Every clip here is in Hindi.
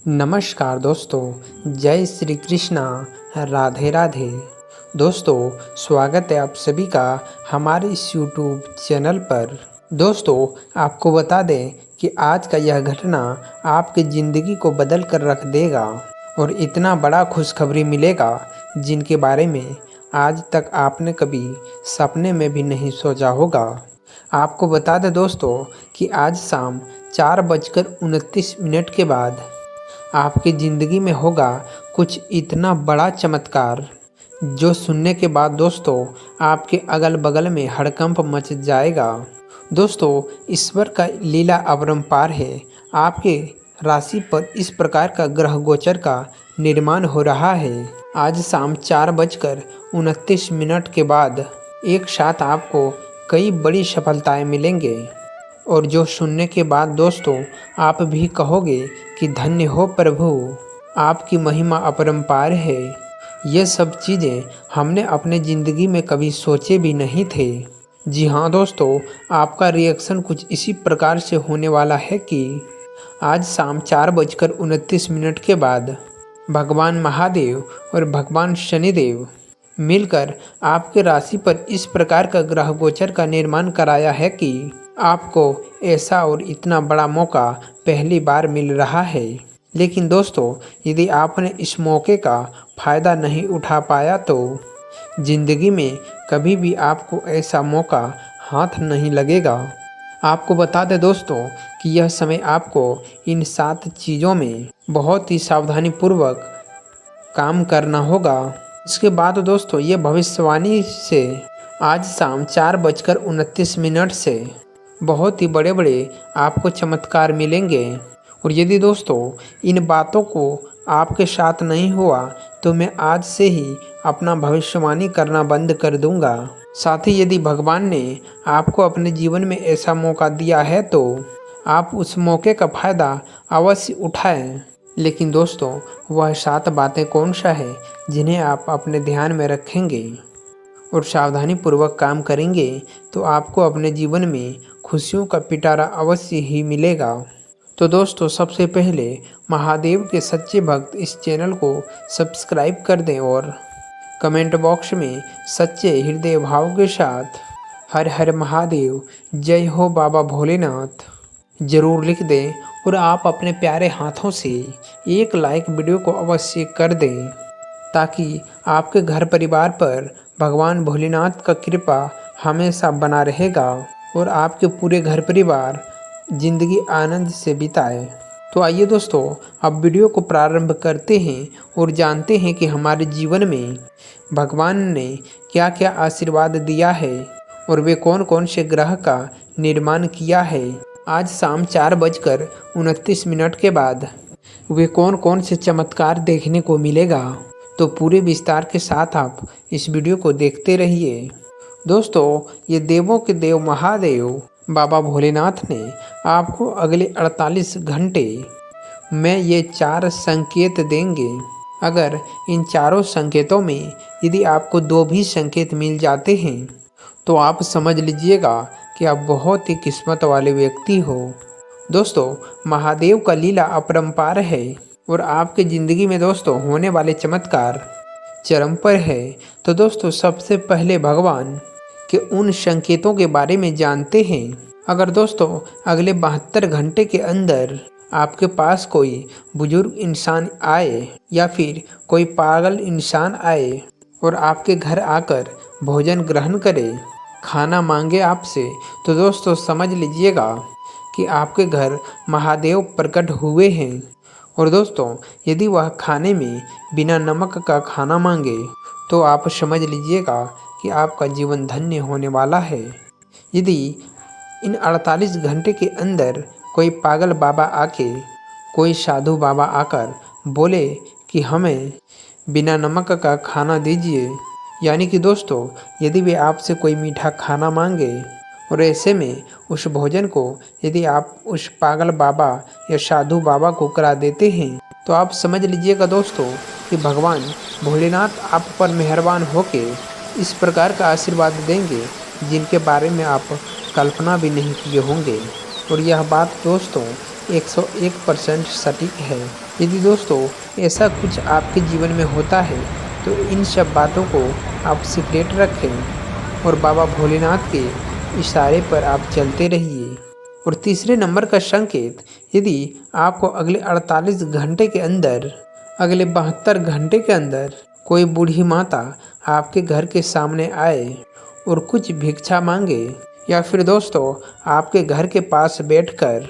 नमस्कार दोस्तों, जय श्री कृष्णा, राधे राधे। दोस्तों, स्वागत है आप सभी का हमारे इस यूट्यूब चैनल पर। दोस्तों, आपको बता दें कि आज का यह घटना आपकी ज़िंदगी को बदल कर रख देगा और इतना बड़ा खुशखबरी मिलेगा जिनके बारे में आज तक आपने कभी सपने में भी नहीं सोचा होगा। आपको बता दें दोस्तों कि आज शाम 4:29 के बाद आपकी ज़िंदगी में होगा कुछ इतना बड़ा चमत्कार, जो सुनने के बाद दोस्तों आपके अगल बगल में हड़कंप मच जाएगा। दोस्तों, ईश्वर का लीला अपरंपार है। आपके राशि पर इस प्रकार का ग्रह गोचर का निर्माण हो रहा है। आज शाम 4:29 के बाद एक साथ आपको कई बड़ी सफलताएं मिलेंगे और जो सुनने के बाद दोस्तों आप भी कहोगे कि धन्य हो प्रभु, आपकी महिमा अपरंपार है। ये सब चीज़ें हमने अपने ज़िंदगी में कभी सोचे भी नहीं थे। जी हाँ दोस्तों, आपका रिएक्शन कुछ इसी प्रकार से होने वाला है कि आज शाम 4:29 के बाद भगवान महादेव और भगवान शनिदेव मिलकर आपके राशि पर इस प्रकार का ग्रह गोचर का निर्माण कराया है कि आपको ऐसा और इतना बड़ा मौका पहली बार मिल रहा है। लेकिन दोस्तों, यदि आपने इस मौके का फ़ायदा नहीं उठा पाया तो ज़िंदगी में कभी भी आपको ऐसा मौका हाथ नहीं लगेगा। आपको बता दें दोस्तों कि यह समय आपको इन 7 चीज़ों में बहुत ही सावधानीपूर्वक काम करना होगा। इसके बाद दोस्तों ये भविष्यवाणी से आज शाम 4:29 से बहुत ही बड़े बड़े आपको चमत्कार मिलेंगे। और यदि दोस्तों इन बातों को आपके साथ नहीं हुआ तो मैं आज से ही अपना भविष्यवाणी करना बंद कर दूंगा। साथ ही यदि भगवान ने आपको अपने जीवन में ऐसा मौका दिया है तो आप उस मौके का फ़ायदा अवश्य उठाएं। लेकिन दोस्तों, वह 7 बातें कौन सा है जिन्हें आप अपने ध्यान में रखेंगे और सावधानीपूर्वक काम करेंगे तो आपको अपने जीवन में खुशियों का पिटारा अवश्य ही मिलेगा। तो दोस्तों, सबसे पहले महादेव के सच्चे भक्त इस चैनल को सब्सक्राइब कर दें और कमेंट बॉक्स में सच्चे हृदय भाव के साथ हर हर महादेव, जय हो बाबा भोलेनाथ ज़रूर लिख दें। और आप अपने प्यारे हाथों से एक लाइक वीडियो को अवश्य कर दें ताकि आपके घर परिवार पर भगवान भोलेनाथ का कृपा हमेशा बना रहेगा और आपके पूरे घर परिवार जिंदगी आनंद से बिताए। तो आइए दोस्तों, अब वीडियो को प्रारंभ करते हैं और जानते हैं कि हमारे जीवन में भगवान ने क्या क्या आशीर्वाद दिया है और वे कौन कौन से ग्रह का निर्माण किया है। आज शाम 4:29 के बाद वे कौन कौन से चमत्कार देखने को मिलेगा, तो पूरे विस्तार के साथ आप इस वीडियो को देखते रहिए। दोस्तों, ये देवों के देव महादेव बाबा भोलेनाथ ने आपको अगले 48 घंटे में ये 4 संकेत देंगे। अगर इन चारों संकेतों में यदि आपको 2 भी संकेत मिल जाते हैं तो आप समझ लीजिएगा कि आप बहुत ही किस्मत वाले व्यक्ति हो। दोस्तों, महादेव का लीला अपरंपार है और आपके ज़िंदगी में दोस्तों होने वाले चमत्कार चरम पर है। तो दोस्तों, सबसे पहले भगवान के उन संकेतों के बारे में जानते हैं। अगर दोस्तों अगले 72 घंटे के अंदर आपके पास कोई बुजुर्ग इंसान आए या फिर कोई पागल इंसान आए और आपके घर आकर भोजन ग्रहण करे, खाना मांगे आपसे, तो दोस्तों समझ लीजिएगा कि आपके घर महादेव प्रकट हुए हैं। और दोस्तों, यदि वह खाने में बिना नमक का खाना मांगे तो आप समझ लीजिएगा कि आपका जीवन धन्य होने वाला है। यदि इन 48 घंटे के अंदर कोई पागल बाबा आके, कोई साधु बाबा आकर बोले कि हमें बिना नमक का खाना दीजिए, यानी कि दोस्तों यदि वे आपसे कोई मीठा खाना मांगे और ऐसे में उस भोजन को यदि आप उस पागल बाबा या साधु बाबा को करा देते हैं तो आप समझ लीजिएगा दोस्तों कि भगवान भोलेनाथ आप पर मेहरबान होके इस प्रकार का आशीर्वाद देंगे जिनके बारे में आप कल्पना भी नहीं किए होंगे। और यह बात दोस्तों 101% सटीक है। यदि दोस्तों ऐसा कुछ आपके जीवन में होता है तो इन सब बातों को आप सीक्रेट रखें और बाबा भोलेनाथ के इशारे पर आप चलते रहिए। और तीसरे नंबर का संकेत, यदि आपको अगले 48 घंटे के अंदर, अगले 72 घंटे के अंदर कोई बूढ़ी माता आपके घर के सामने आए और कुछ भिक्षा मांगे, या फिर दोस्तों आपके घर के पास बैठकर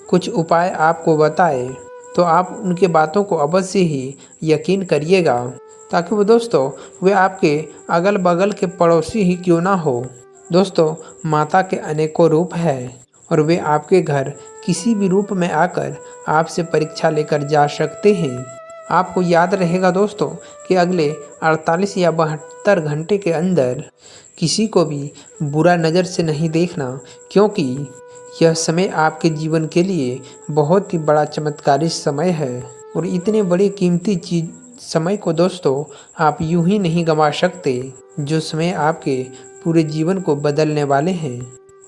कुछ उपाय आपको बताए, तो आप उनके बातों को अवश्य ही यकीन करिएगा, ताकि वो दोस्तों वे आपके अगल बगल के पड़ोसी ही क्यों ना हो। दोस्तों माता के अनेकों रूप हैं और वे आपके घर किसी भी रूप में आकर आपसे परीक्षा लेकर जा सकते हैं। आपको याद रहेगा दोस्तों कि अगले 48 या 72 घंटे के अंदर किसी को भी बुरा नज़र से नहीं देखना, क्योंकि यह समय आपके जीवन के लिए बहुत ही बड़ा चमत्कारी समय है। और इतने बड़े कीमती समय को दोस्तों आप यूं ही नहीं गंवा सकते, जो समय आपके पूरे जीवन को बदलने वाले हैं।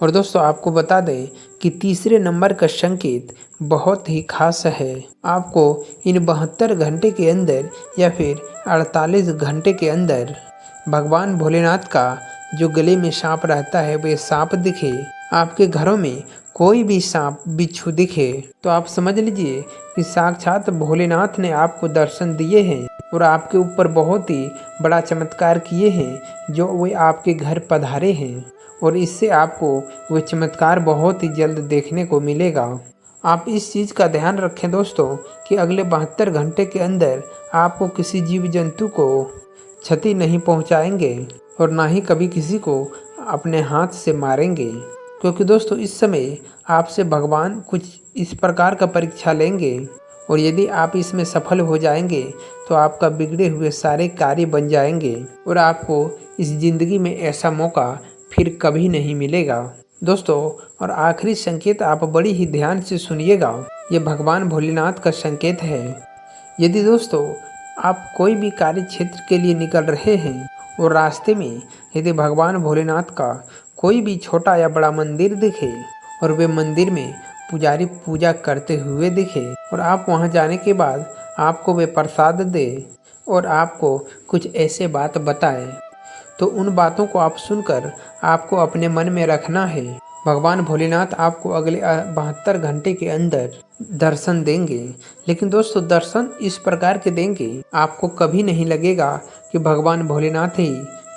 और दोस्तों आपको बता दें कि तीसरे नंबर का संकेत बहुत ही खास है। आपको इन 72 घंटे के अंदर या फिर 48 घंटे के अंदर भगवान भोलेनाथ का जो गले में सांप रहता है वे सांप दिखे, आपके घरों में कोई भी सांप बिच्छू दिखे, तो आप समझ लीजिए कि साक्षात भोलेनाथ ने आपको दर्शन दिए हैं और आपके ऊपर बहुत ही बड़ा चमत्कार किए हैं, जो वे आपके घर पधारे हैं। और इससे आपको वह चमत्कार बहुत ही जल्द देखने को मिलेगा। आप इस चीज़ का ध्यान रखें दोस्तों कि अगले 72 घंटे के अंदर आपको किसी जीव जंतु को क्षति नहीं पहुंचाएंगे और ना ही कभी किसी को अपने हाथ से मारेंगे, क्योंकि दोस्तों इस समय आपसे भगवान कुछ इस प्रकार का परीक्षा लेंगे और यदि आप इसमें सफल हो जाएंगे तो आपका बिगड़े हुए सारे कार्य बन जाएंगे और आपको इस ज़िंदगी में ऐसा मौका फिर कभी नहीं मिलेगा दोस्तों। और आखिरी संकेत आप बड़ी ही ध्यान से सुनिएगा, ये भगवान भोलेनाथ का संकेत है। यदि दोस्तों आप कोई भी कार्य क्षेत्र के लिए निकल रहे हैं और रास्ते में यदि भगवान भोलेनाथ का कोई भी छोटा या बड़ा मंदिर दिखे और वे मंदिर में पुजारी पूजा करते हुए दिखे और आप वहां जाने के बाद आपको वे प्रसाद दे और आपको कुछ ऐसे बात बताए, तो उन बातों को आप सुनकर आपको अपने मन में रखना है। भगवान भोलेनाथ आपको अगले 72 घंटे के अंदर दर्शन देंगे, लेकिन दोस्तों दर्शन इस प्रकार के देंगे आपको कभी नहीं लगेगा कि भगवान भोलेनाथ ही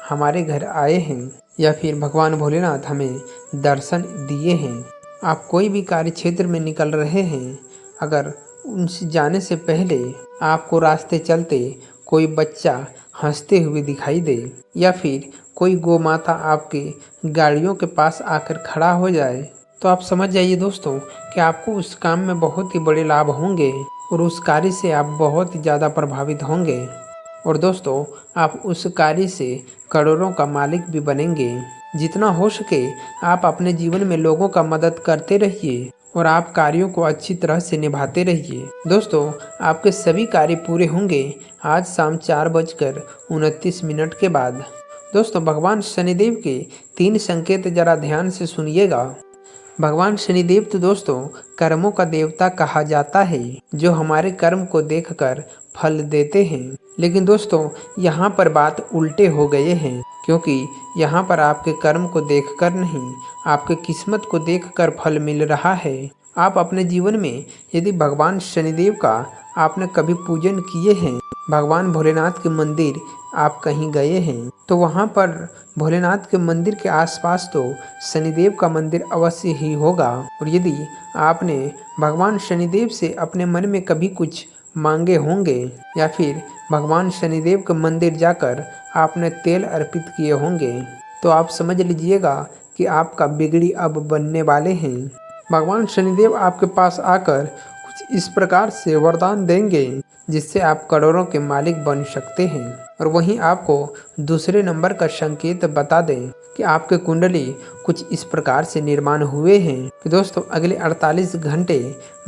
हमारे घर आए हैं या फिर भगवान भोलेनाथ हमें दर्शन दिए हैं। आप कोई भी कार्य क्षेत्र में निकल रहे हैं, अगर उनसे जाने से पहले आपको रास्ते चलते कोई बच्चा हंसते हुए दिखाई दे या फिर कोई गौ माता आपके गाड़ियों के पास आकर खड़ा हो जाए, तो आप समझ जाइए दोस्तों कि आपको उस काम में बहुत ही बड़े लाभ होंगे और उस कार्य से आप बहुत ही ज़्यादा प्रभावित होंगे और दोस्तों आप उस कार्य से करोड़ों का मालिक भी बनेंगे। जितना हो सके आप अपने जीवन में लोगों का मदद करते रहिए और आप कार्यों को अच्छी तरह से निभाते रहिए। दोस्तों आपके सभी कार्य पूरे होंगे आज शाम 4:29 के बाद। दोस्तों भगवान शनिदेव के 3 संकेत जरा ध्यान से सुनिएगा। भगवान शनिदेव तो दोस्तों कर्मों का देवता कहा जाता है, जो हमारे कर्म को देखकर फल देते हैं। लेकिन दोस्तों यहाँ पर बात उल्टे हो गए हैं, क्योंकि यहाँ पर आपके कर्म को देखकर नहीं, आपके किस्मत को देखकर फल मिल रहा है। आप अपने जीवन में यदि भगवान शनिदेव का आपने कभी पूजन किए हैं, भगवान भोलेनाथ के मंदिर आप कहीं गए हैं, तो वहाँ पर भोलेनाथ के मंदिर के आसपास तो शनिदेव का मंदिर अवश्य ही होगा। और यदि आपने भगवान शनिदेव से अपने मन में कभी कुछ मांगे होंगे या फिर भगवान शनिदेव के मंदिर जाकर आपने तेल अर्पित किए होंगे, तो आप समझ लीजिएगा कि आपका बिगड़ी अब बनने वाले हैं। भगवान शनिदेव आपके पास आकर कुछ इस प्रकार से वरदान देंगे जिससे आप करोड़ों के मालिक बन सकते हैं। और वहीं आपको दूसरे नंबर का संकेत बता दें कि आपके कुंडली कुछ इस प्रकार से निर्माण हुए हैं कि दोस्तों अगले 48 घंटे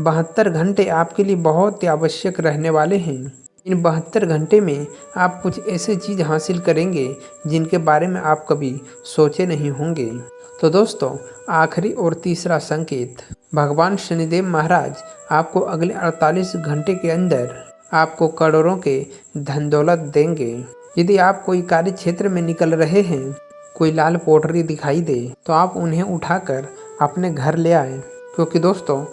72 घंटे आपके लिए बहुत ही आवश्यक रहने वाले हैं। इन 72 घंटे में आप कुछ ऐसे चीज़ हासिल करेंगे जिनके बारे में आप कभी सोचे नहीं होंगे। तो दोस्तों आखिरी और तीसरा संकेत, भगवान शनिदेव महाराज आपको अगले 48 घंटे के अंदर आपको करोड़ों के धन दौलत देंगे। यदि आप कोई कार्य क्षेत्र में निकल रहे हैं, कोई लाल पोटरी दिखाई दे तो आप उन्हें उठाकर अपने घर ले आए, क्योंकि दोस्तों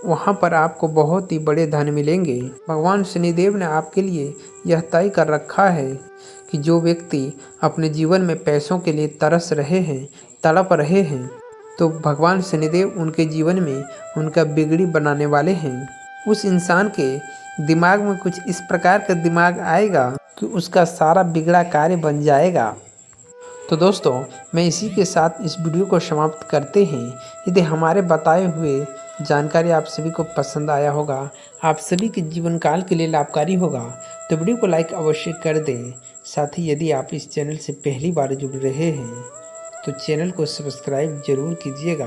वहाँ पर आपको बहुत ही बड़े धन मिलेंगे। भगवान शनिदेव ने आपके लिए यह तय कर रखा है कि जो व्यक्ति अपने जीवन में पैसों के लिए तरस रहे हैं, तड़प रहे हैं, तो भगवान शनिदेव उनके जीवन में उनका बिगड़ी बनाने वाले हैं। उस इंसान के दिमाग में कुछ इस प्रकार का दिमाग आएगा कि उसका सारा बिगड़ा कार्य बन जाएगा। तो दोस्तों मैं इसी के साथ इस वीडियो को समाप्त करते हैं। यदि हमारे बताए हुए जानकारी आप सभी को पसंद आया होगा, आप सभी के जीवन काल के लिए लाभकारी होगा, तो वीडियो को लाइक अवश्य कर दें। साथ ही यदि आप इस चैनल से पहली बार जुड़ रहे हैं तो चैनल को सब्सक्राइब जरूर कीजिएगा।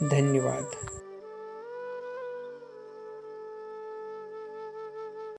धन्यवाद।